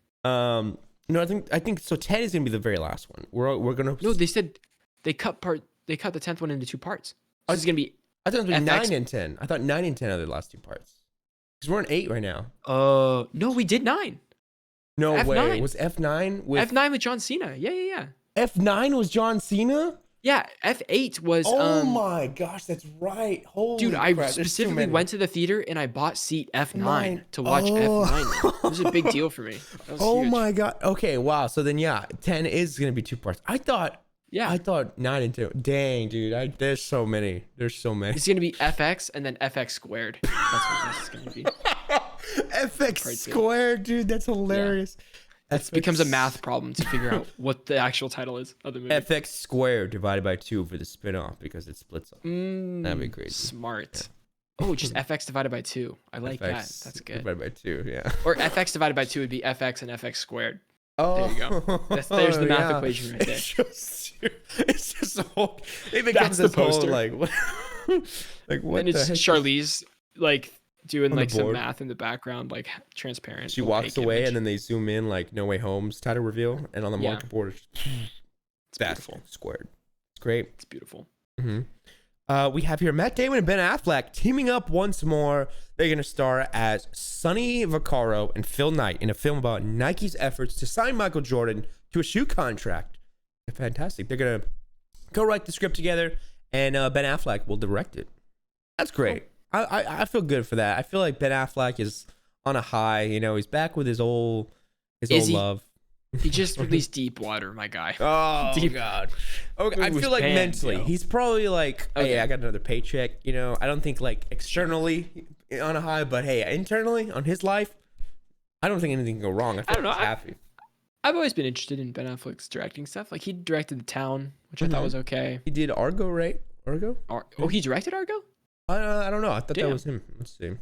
No, I think so. 10 is gonna be the very last one. We're gonna. No, they said they cut the 10th one into 2 parts. So this is gonna be. I thought it was 9 and 10. I thought 9 and 10 are the last 2 parts. Because we're on 8 right now. No, we did 9. No F9. way. Was F9 with F9 with John Cena? Yeah. F9 was John Cena? Yeah, F8 was. Oh my gosh, that's right. Holy dude, I crap, specifically went to the theater and I bought seat F9 to watch F9. It was a big deal for me. Oh huge. My god. Okay, wow. So then, 10 is gonna be 2 parts. I thought 9 and 2. Dang, dude. There's so many. It's gonna be FX and then FX squared. That's what this is gonna be. FX squared, dude. That's hilarious. Yeah. It becomes a math problem to figure out what the actual title is of the movie. FX squared divided by 2 for the spin-off because it splits up. That'd be crazy. Smart. Yeah. Oh, just FX divided by 2. I like that. That's good. Divided by 2, yeah. Or FX divided by 2 would be FX and FX squared. Oh, there you go. There's the math equation right there. It's just a whole. It becomes this whole like what? Like what? And it's Charlize like doing like some math in the background, like transparent. She walks away, and then they zoom in, like No Way Home's title reveal, and on the market board, it's beautiful, squared. It's great. It's beautiful. We have here Matt Damon and Ben Affleck teaming up once more. They're going to star as Sonny Vaccaro and Phil Knight in a film about Nike's efforts to sign Michael Jordan to a shoe contract. Fantastic. They're going to go write the script together, and Ben Affleck will direct it. That's great. I feel good for that. I feel like Ben Affleck is on a high. You know, he's back with his old love. He just released Deep Water, my guy. Oh, God. Okay, I feel like mentally, he's probably like, hey, I got another paycheck. You know, I don't think like externally on a high, but hey, internally on his life, I don't think anything can go wrong. I don't know. Happy. I've always been interested in Ben Affleck's directing stuff. Like he directed The Town, which I thought was okay. He did Argo, right? Argo? He directed Argo? I don't know. I thought that was him. Let's see.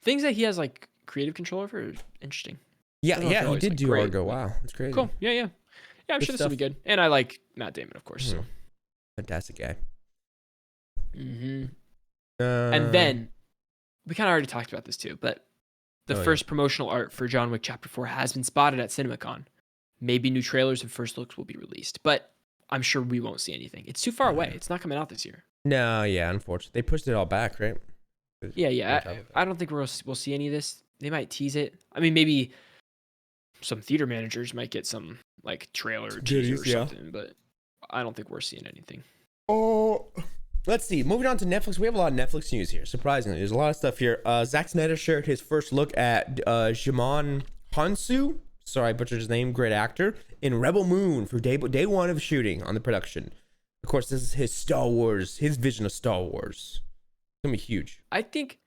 Things that he has like creative control over are interesting. Yeah, he did do Argo. Wow, that's crazy. Cool. Yeah. Yeah, I'm sure this will be good. And I like Matt Damon, of course. So fantastic guy. Mm-hmm. And then we kind of already talked about this too, but the first promotional art for John Wick Chapter 4 has been spotted at Cinemacon. Maybe new trailers and first looks will be released, but I'm sure we won't see anything. It's too far away. It's not coming out this year. No, yeah, unfortunately. They pushed it all back, right? Yeah. I don't think we'll see any of this. They might tease it. I mean, maybe some theater managers might get some like trailer teaser or something, but I don't think we're seeing anything. Oh, let's see. Moving on to Netflix. We have a lot of Netflix news here. Surprisingly, there's a lot of stuff here. Zack Snyder shared his first look at Djimon Hounsou. Sorry, I butchered his name. Great actor in Rebel Moon for day one of shooting on the production. Of course, this is his Star Wars, his vision of Star Wars. It's gonna be huge. I think.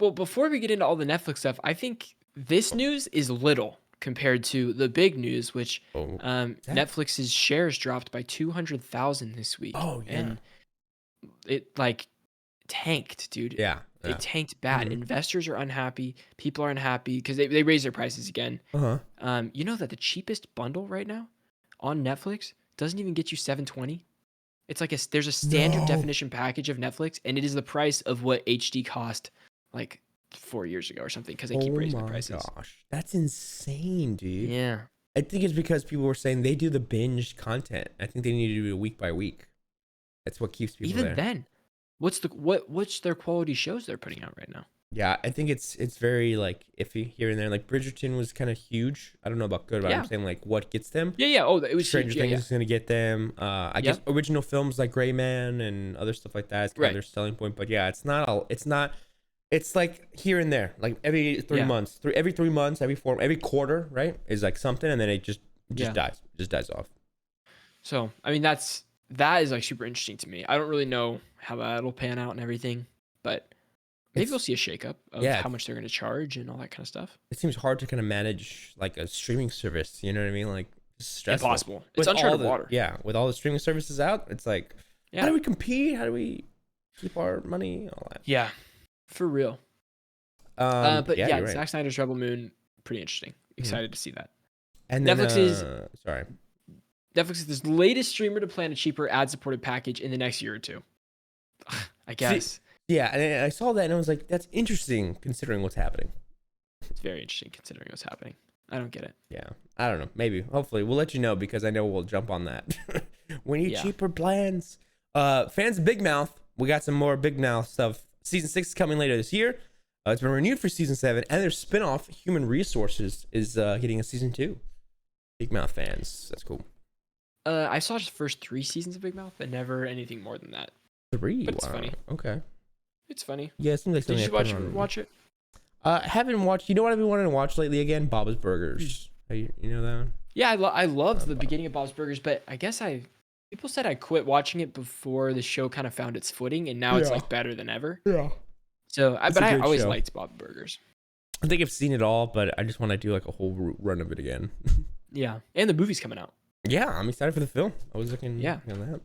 Well, before we get into all the Netflix stuff, I think this news is little compared to the big news, which Netflix's shares dropped by 200,000 this week. Oh yeah, and it like tanked, dude. Yeah. It tanked bad. Mm-hmm. Investors are unhappy. People are unhappy because they raised their prices again. You know that the cheapest bundle right now on Netflix doesn't even get you $720. It's like there's a standard definition package of Netflix, and it is the price of what HD cost like 4 years ago or something because they keep raising the prices. Gosh, that's insane, dude. Yeah. I think it's because people were saying they do the binge content. I think they need to do it week by week. That's what keeps people even then. What's their quality shows they're putting out right now? Yeah, I think it's very like iffy here and there. Like Bridgerton was kind of huge. I don't know about good, but I'm saying like what gets them. Yeah. Oh, it was Stranger Things is gonna get them. I guess original films like Gray Man and other stuff like that is kind of their selling point. But yeah, it's not. It's like here and there, like every 3 months, every 3 months, every quarter, right? Is like something, and then it just dies, off. So I mean that is like super interesting to me. I don't really know how that'll pan out and everything, but maybe we'll see a shakeup of how much they're going to charge and all that kind of stuff. It seems hard to kind of manage like a streaming service. You know what I mean? Like it's stressful. Impossible. It's uncharted water. Yeah, with all the streaming services out, it's like how do we compete? How do we keep our money? All that. Yeah, for real. But right. Zack Snyder's Rebel Moon, pretty interesting. Excited to see that. And then, Netflix is the latest streamer to plan a cheaper ad-supported package in the next year or two. I guess. And I saw that and I was like, that's interesting considering what's happening. It's very interesting considering what's happening. I don't get it. Yeah. I don't know. Maybe. Hopefully. We'll let you know because I know we'll jump on that. We need cheaper plans. Fans of Big Mouth. We got some more Big Mouth stuff. Season 6 is coming later this year. It's been renewed for Season 7. And their spinoff, Human Resources, is getting a Season 2. Big Mouth fans. That's cool. I saw just the first 3 seasons of Big Mouth, but never anything more than that. 3? But it's funny. Okay. It's funny. Yeah, it seems like something. Did you watch it? Haven't watched. You know what I've been wanting to watch lately again? Bob's Burgers. You know that one? Yeah, I loved the beginning of Bob's Burgers, but I guess people said I quit watching it before the show kind of found its footing, and now it's like better than ever. Yeah. So, I always liked Bob's Burgers. I think I've seen it all, but I just want to do like a whole run of it again. Yeah, and the movie's coming out. Yeah, I'm excited for the film. I was looking on that.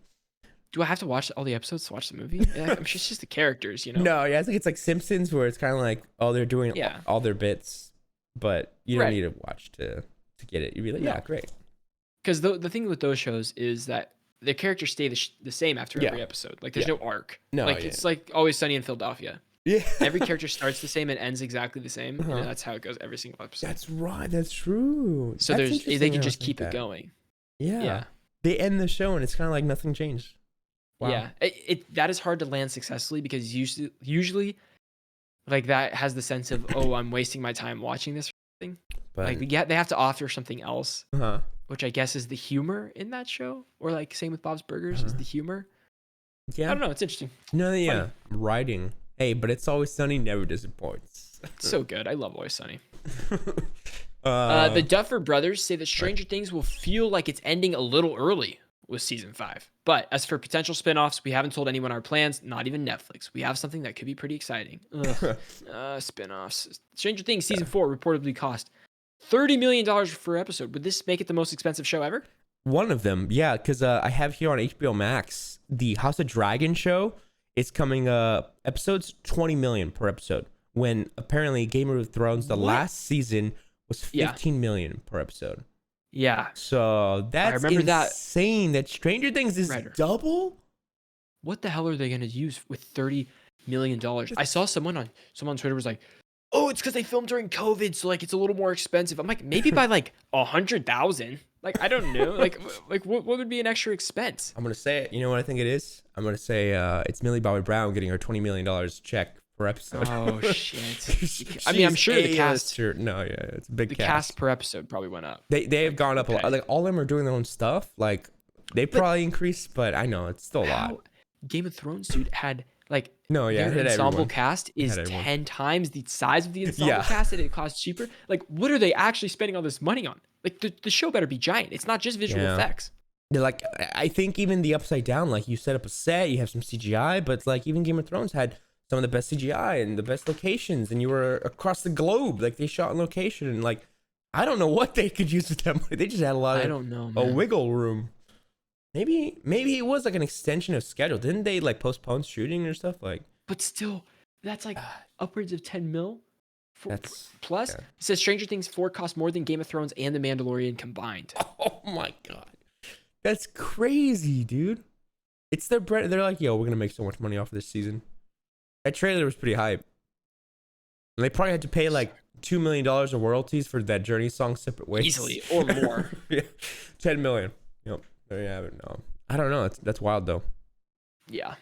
Do I have to watch all the episodes to watch the movie? I'm sure it's just the characters, you know? No, I think it's like Simpsons where it's kind of like, they're doing all their bits, but you don't need to watch to get it. You'd be like, great. Because the thing with those shows is that the characters stay the same after every episode. Like, there's no arc. No, it's like Always Sunny in Philadelphia. Yeah. Every character starts the same and ends exactly the same, and that's how it goes every single episode. That's right. That's true. So they can just keep it going. Yeah. They end the show and it's kind of like nothing changed. Wow. Yeah, that is hard to land successfully because usually, like that has the sense of I'm wasting my time watching this thing. But like they have to offer something else, which I guess is the humor in that show, or like same with Bob's Burgers is the humor. Yeah, I don't know. It's interesting. No, yeah, writing. Hey, but It's Always Sunny never disappoints. It's so good. I love Always Sunny. The Duffer Brothers say that Stranger Things will feel like it's ending a little early with season 5. But as for potential spinoffs, we haven't told anyone our plans, not even Netflix. We have something that could be pretty exciting. Spinoffs. Stranger Things season 4 reportedly cost $30 million per episode. Would this make it the most expensive show ever? One of them, yeah, because I have here on HBO Max, the House of Dragon show. It's coming episodes $20 million per episode. When apparently Game of Thrones, the last season, was $15 million per episode. Yeah. So that's insane that Stranger Things is double. What the hell are they going to use with $30 million? I saw someone on Twitter was like, oh, it's because they filmed during COVID, so like it's a little more expensive. I'm like, maybe by like 100,000. Like, I don't know. like what would be an extra expense? I'm gonna say it. You know what I think it is? I'm gonna say it's Millie Bobby Brown getting her $20 million check per episode. Oh shit! I mean, I'm sure the cast. No, yeah, it's a big the cast. cast per episode probably went up. They have gone up a lot. Like all of them are doing their own stuff. Like they probably increased, but I know it's still a lot. Game of Thrones, dude, had like their ensemble cast is 10 times the size of the ensemble cast, and it costs cheaper. Like, what are they actually spending all this money on? Like, the show better be giant. It's not just visual effects. Like, I think even the Upside Down, like you set up a set, you have some CGI, but like even Game of Thrones had some of the best CGI and the best locations, and you were across the globe. Like they shot in location, and like I don't know what they could use with that money. They just had a lot of wiggle room. Maybe it was like an extension of schedule. Didn't they like postpone shooting or stuff like? But still, that's like upwards of 10 mil. Plus, it says Stranger Things 4 cost more than Game of Thrones and The Mandalorian combined. Oh my god, that's crazy, dude. It's their bread. They're like, yo, we're gonna make so much money off of this season. That trailer was pretty hype. And they probably had to pay like $2 million of royalties for that Journey song "Separate Ways." Easily, or more. 10 million. Yep. There you have it. No, I don't know. That's wild though. Yeah.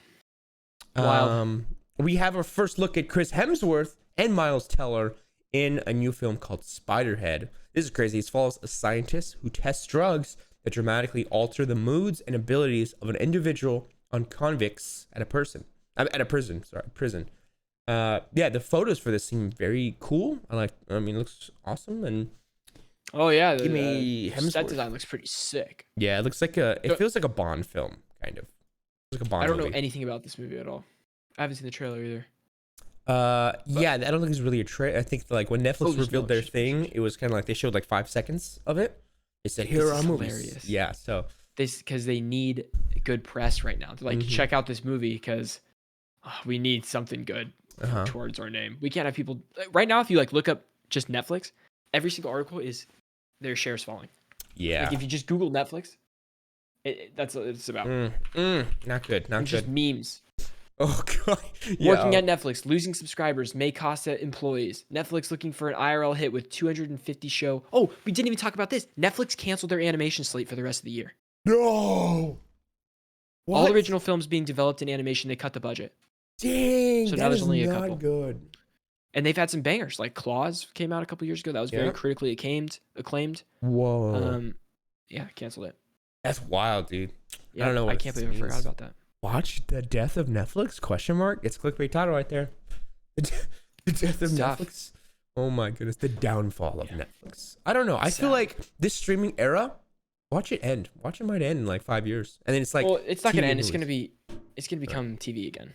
Wild. We have our first look at Chris Hemsworth and Miles Teller in a new film called Spiderhead. This is crazy. It follows a scientist who tests drugs that dramatically alter the moods and abilities of an individual on convicts at a prison. The photos for this seem very cool. I mean, it looks awesome. And oh yeah, the set design looks pretty sick. Yeah, it looks like it feels like a Bond film, kind of. It's like a Bond I don't movie. know anything about this movie at all. I haven't seen the trailer either. I don't think it's really a trailer. I think like when Netflix revealed their thing, it was kind of like they showed like 5 seconds of it. They said, "Here are our movies." Hilarious. Yeah, so because they need good press right now. They're like, check out this movie because we need something good towards our name. We can't have people right now. If you like look up just Netflix, every single article is their shares falling. Yeah. Like if you just Google Netflix, that's what it's about. Not good. Not good. Just memes. Oh god. Working at Netflix, losing subscribers may cost employees. Netflix looking for an IRL hit with 250 show. Oh, we didn't even talk about this. Netflix canceled their animation slate for the rest of the year. No. What? All original films being developed in animation, they cut the budget. Dang. So now there's only a couple. Good. And they've had some bangers. Like Claws came out a couple years ago. That was very critically acclaimed. Whoa. Yeah, canceled it. That's wild, dude. Yeah, I don't know. I can't believe I forgot about that. Watch the death of Netflix? ? It's clickbait title right there. The death of Netflix. Oh my goodness, the downfall of Netflix. I don't know. I feel like this streaming era. Watch it end. Watch it might end in like 5 years, and then it's like. Well, it's not gonna end. It's gonna become TV again.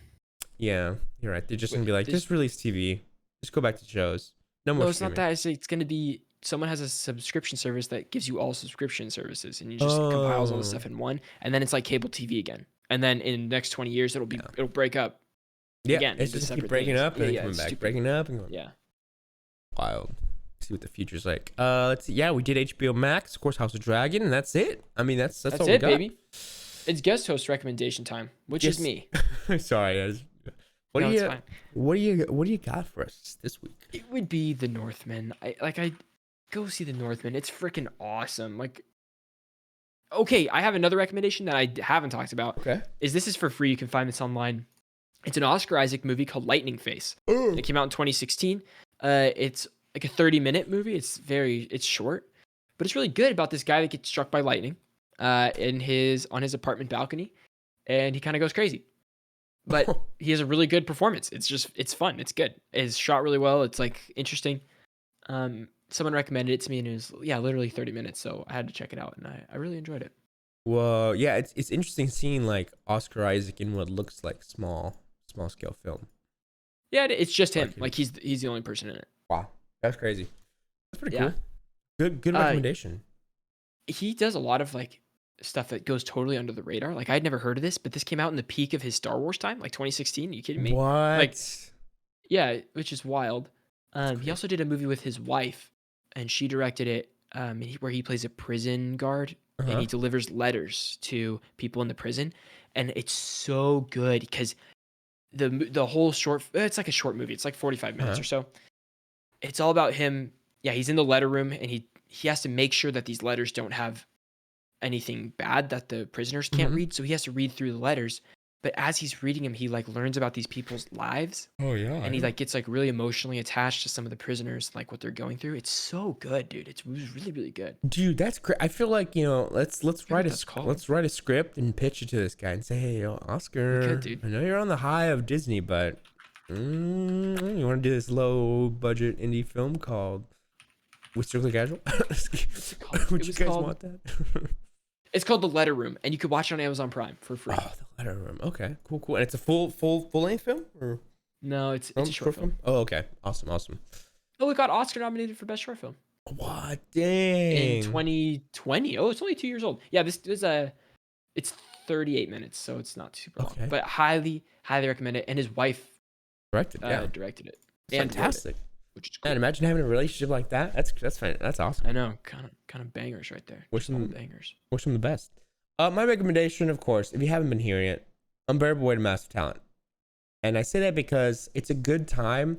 Yeah, you're right. They're just gonna be like, just release TV. Just go back to shows. No more. No, it's not that. It's gonna be. Someone has a subscription service that gives you all subscription services, and you just compiles all the stuff in one, and then it's like cable TV again. And then in the next 20 years, it'll break up. Yeah, again, it's just keep breaking up and coming back, breaking up and going. Yeah, wild. See what the future's like. Let's see. Yeah, we did HBO Max, of course, House of Dragon, and that's it. I mean, that's all we got. Baby. It's guest host recommendation time, which is me. Sorry, what do you got for us this week? It would be The Northman. I go see The Northman. It's freaking awesome. Like. Okay, I have another recommendation that I haven't talked about. Okay. This is for free. You can find this online. It's an Oscar Isaac movie called Lightning Face. It came out in 2016. It's like a 30-minute movie. It's short, but it's really good about this guy that gets struck by lightning on his apartment balcony, and he kind of goes crazy. But he has a really good performance. It's fun. It's good. It's shot really well. It's like interesting. Someone recommended it to me, and it was literally 30 minutes, so I had to check it out, and I really enjoyed it. Well, yeah, it's interesting seeing like Oscar Isaac in what looks like small scale film. Yeah, it's just him. Like he's the only person in it. Wow, that's crazy. That's pretty cool. Good recommendation. He does a lot of like stuff that goes totally under the radar. Like I'd never heard of this, but this came out in the peak of his Star Wars time, like 2016. Are you kidding me? What? Like, yeah, which is wild. He also did a movie with his wife, and she directed it. where he plays a prison guard and he delivers letters to people in the prison, and it's so good because the whole it's like a short movie. It's like 45 minutes or so. It's all about him. Yeah, he's in the letter room and he has to make sure that these letters don't have anything bad that the prisoners can't read. So he has to read through the letters. But as he's reading them, he like learns about these people's lives. Oh yeah. And he like gets like really emotionally attached to some of the prisoners, like what they're going through. It's so good, dude. It was really, really good. Dude, that's great. I feel like, let's write a script and pitch it to this guy and say, hey, Oscar, I know you're on the high of Disney, but you want to do this low budget indie film called with Strictly Casual? Would you guys want that? It's called The Letter Room, and you could watch it on Amazon Prime for free. Oh, The Letter Room. Okay, cool. And it's a full length film, or no? It's a short film. Oh, okay. Awesome. Oh, it got Oscar nominated for best short film. What? Dang. In 2020. Oh, it's only 2 years old. Yeah, this is it's 38 minutes, so it's not super long. But highly recommend it. And his wife directed it. Fantastic. Which is cool. And imagine having a relationship like that. That's fine. That's awesome. I know, kind of bangers right there. Wish them the best. My recommendation, of course, if you haven't been hearing it, Unbearable Weight of Massive Talent. And I say that because it's a good time,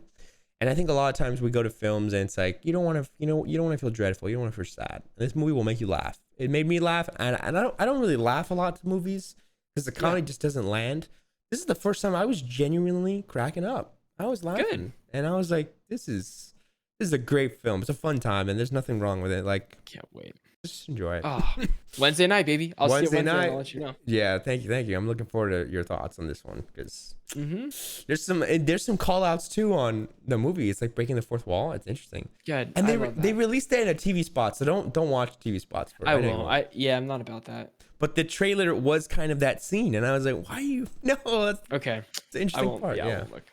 and I think a lot of times we go to films and it's like you don't want to feel dreadful, you don't want to feel sad. And this movie will make you laugh. It made me laugh, and I don't really laugh a lot to movies because the comedy just doesn't land. This is the first time I was genuinely cracking up. I was laughing, and I was like, "This is a great film. It's a fun time, and there's nothing wrong with it. Like, can't wait. Just enjoy it." Oh, Wednesday night, baby. I'll see you Wednesday night. I'll let you know. Yeah, thank you. I'm looking forward to your thoughts on this one because there's some call outs too on the movie. It's like breaking the fourth wall. It's interesting. Good. And they released that in a TV spot, so don't watch TV spots for it. I won't. I'm not about that. But the trailer was kind of that scene, and I was like, "Why are you?" No, that's okay. It's an interesting part. Yeah. I won't look.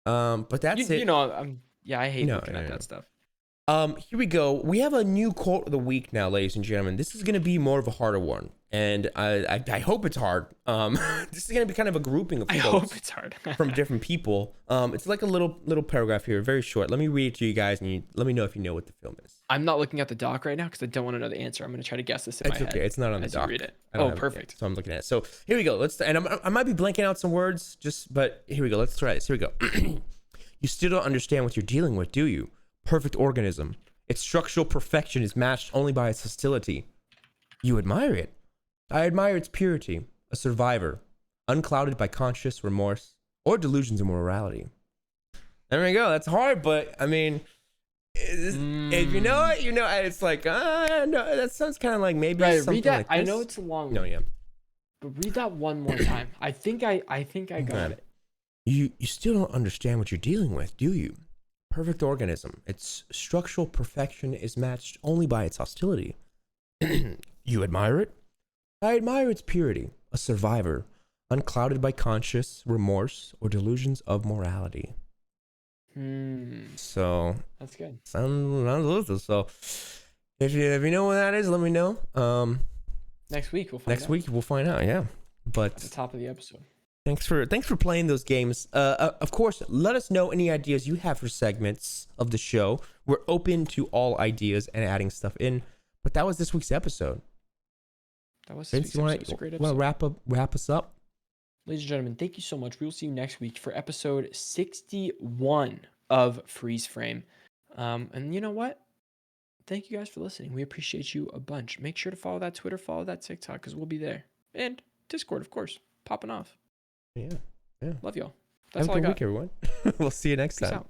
But that's it. I hate looking at that stuff. Here we go. We have a new quote of the week now, ladies and gentlemen. This is going to be more of a harder one, and I hope it's hard. This is going to be kind of a grouping of quotes. I hope it's hard from different people. It's like a little paragraph here, very short. Let me read it to you guys, and you let me know if you know what the film is. I'm not looking at the doc right now because I don't want to know the answer. I'm going to try to guess this in my head. It's okay. It's not on the doc. Read it. Oh, perfect. So I'm looking at it. So here we go. I might be blanking out some words, but here we go. Let's try this. Here we go. You still don't understand what you're dealing with, do you? Perfect organism. Its structural perfection is matched only by its hostility. You admire it. I admire its purity. A survivor, unclouded by conscious remorse or delusions of morality. There we go. That's hard, but I mean, if you know it, you know. It's like, no, that sounds kind of like maybe something read that. Like this. I know it's a long one. No, yeah. But read that one more time. I think I got it. You still don't understand what you're dealing with, do you? Perfect organism. Its structural perfection is matched only by its hostility. You admire it? I admire its purity. A survivor, unclouded by conscious remorse or delusions of morality. So that's good. Sounds delicious. So if you know what that is, let me know. Next week we'll find out. Yeah, but at the top of the episode. Thanks for playing those games. Of course, let us know any ideas you have for segments of the show. We're open to all ideas and adding stuff in. But that was this week's episode. That was this week's episode. It was a great episode. Want to wrap us up? Ladies and gentlemen, thank you so much. We will see you next week for episode 61 of Freeze Frame. And you know what? Thank you guys for listening. We appreciate you a bunch. Make sure to follow that Twitter, follow that TikTok, because we'll be there. And Discord, of course, popping off. Yeah. Love y'all. That's all I got. Have a good week, everyone. We'll see you next time. Out.